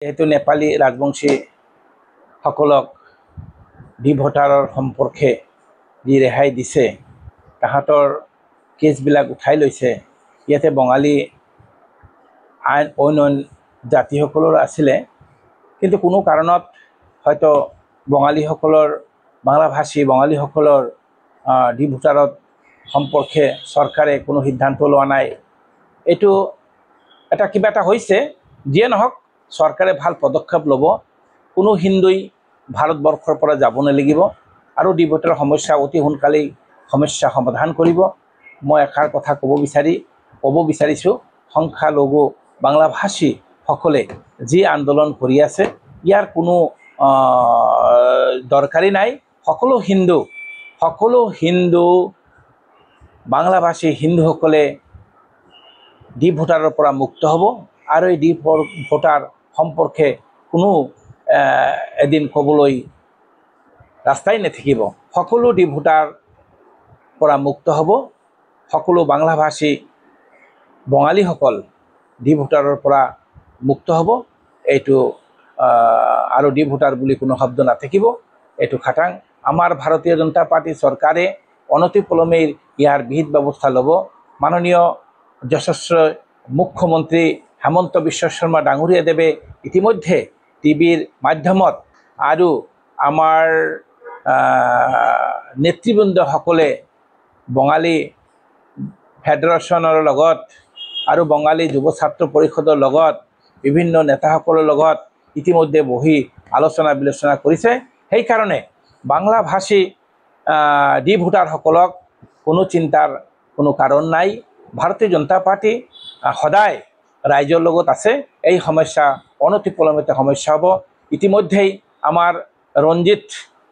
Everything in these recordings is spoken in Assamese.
যেহেতু নেপালী ৰাজবংশী সকলক ডি ভোটাৰৰ সম্পৰ্কে যি ৰেহাই দিছে, তাহাঁতৰ কেছবিলাক উঠাই লৈছে। ইয়াতে বঙালী অন্য জাতিসকলৰ আছিলে, কিন্তু কোনো কাৰণত হয়তো বঙালীসকলৰ বাংলাভাষী বঙালীসকলৰ ডি ভোটাৰত সম্পৰ্কে চৰকাৰে কোনো সিদ্ধান্ত লোৱা নাই। এইটো কিবা এটা হৈছে। যিয়ে নহওক, চৰকাৰে ভাল পদক্ষেপ ল'ব। কোনো হিন্দুই ভাৰতবৰ্ষৰ পৰা যাব নালাগিব আৰু ডি ভোটাৰৰ সমস্যা অতি সোনকালেই সমস্যা সমাধান কৰিব। মই এষাৰ কথা ক'ব বিচাৰিছোঁ, সংখ্যালঘু বাংলাভাষীসকলে যি আন্দোলন কৰি আছে, ইয়াৰ কোনো দৰকাৰী নাই। সকলো হিন্দু বাংলাভাষী হিন্দুসকলে ডি ভোটাৰৰ পৰা মুক্ত হ'ব আৰু এই ডি ভোটাৰ সম্পৰ্কে কোনো এদিন ক'বলৈ ৰাস্তাই নাথাকিব। সকলো ডি ভোটাৰ পৰা মুক্ত হ'ব। সকলো বাংলাভাষী বঙালীসকল ডি ভোটাৰৰ পৰা মুক্ত হ'ব। এইটো আৰু ডি ভোটাৰ বুলি কোনো শব্দ নাথাকিব। এইটো খাটাং। আমাৰ ভাৰতীয় জনতা পাৰ্টি চৰকাৰে অনতিপলমে ইয়াৰ বিহিত ব্যৱস্থা ল'ব। মাননীয় যশস্বী মুখ্যমন্ত্ৰী হেমন্ত বিশ্ব শৰ্মা ডাঙৰীয়াদেৱে ইতিমধ্যে টিভিৰ মাধ্যমত আৰু আমাৰ নেতৃবৃন্দসকলে বঙালী ফেডাৰেশ্যনৰ লগত আৰু বঙালী যুৱ ছাত্ৰ পৰিষদৰ লগত বিভিন্ন নেতাসকলৰ লগত ইতিমধ্যে বহি আলোচনা বিলোচনা কৰিছে। সেইকাৰণে বাংলাভাষী ডি ভোটাৰসকলক কোনো চিন্তাৰ কোনো কাৰণ নাই। ভাৰতীয় জনতা পাৰ্টি সদায় ৰাইজৰ লগত আছে। এই সমস্যা অনতিপলমে সমস্যা হ'ব। ইতিমধ্যেই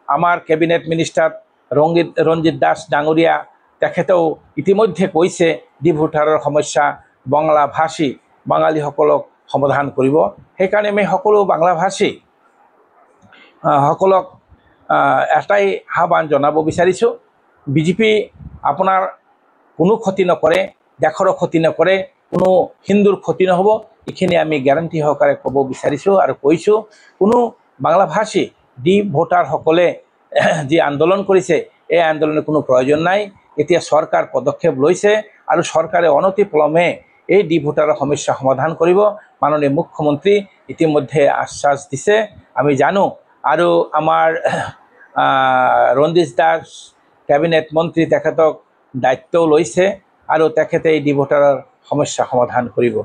আমাৰ কেবিনেট মিনিষ্টাৰ ৰঞ্জিত দাস ডাঙৰীয়া তেখেতেও ইতিমধ্যে কৈছে ডি ভোটাৰৰ সমস্যা বাংলাভাষী বাঙালীসকলক সমাধান কৰিব। সেইকাৰণে আমি সকলো বাংলাভাষী সকলক এটাই আহ্বান জনাব বিচাৰিছোঁ, বিজেপি আপোনাৰ কোনো ক্ষতি নকৰে, দেশৰো ক্ষতি নকৰে, কোনো হিন্দুৰ ক্ষতি নহ'ব। এইখিনি আমি গেৰাণ্টি সহকাৰে ক'ব বিচাৰিছোঁ আৰু কৈছোঁ। কোনো বাংলাভাষী ডি ভোটাৰসকলে যি আন্দোলন কৰিছে, এই আন্দোলনৰ কোনো প্ৰয়োজন নাই। এতিয়া চৰকাৰ পদক্ষেপ লৈছে আৰু চৰকাৰে অনতিপলমে এই ডি ভোটাৰৰ সমস্যা সমাধান কৰিব। মাননীয় মুখ্যমন্ত্ৰী ইতিমধ্যে আশ্বাস দিছে, আমি জানো। আৰু আমাৰ ৰঞ্জিত দাস কেবিনেট মন্ত্ৰী তেখেতক দায়িত্বও লৈছে আৰু তেখেতে এই ডি ভোটাৰৰ সমস্যা সমাধান কৰিব।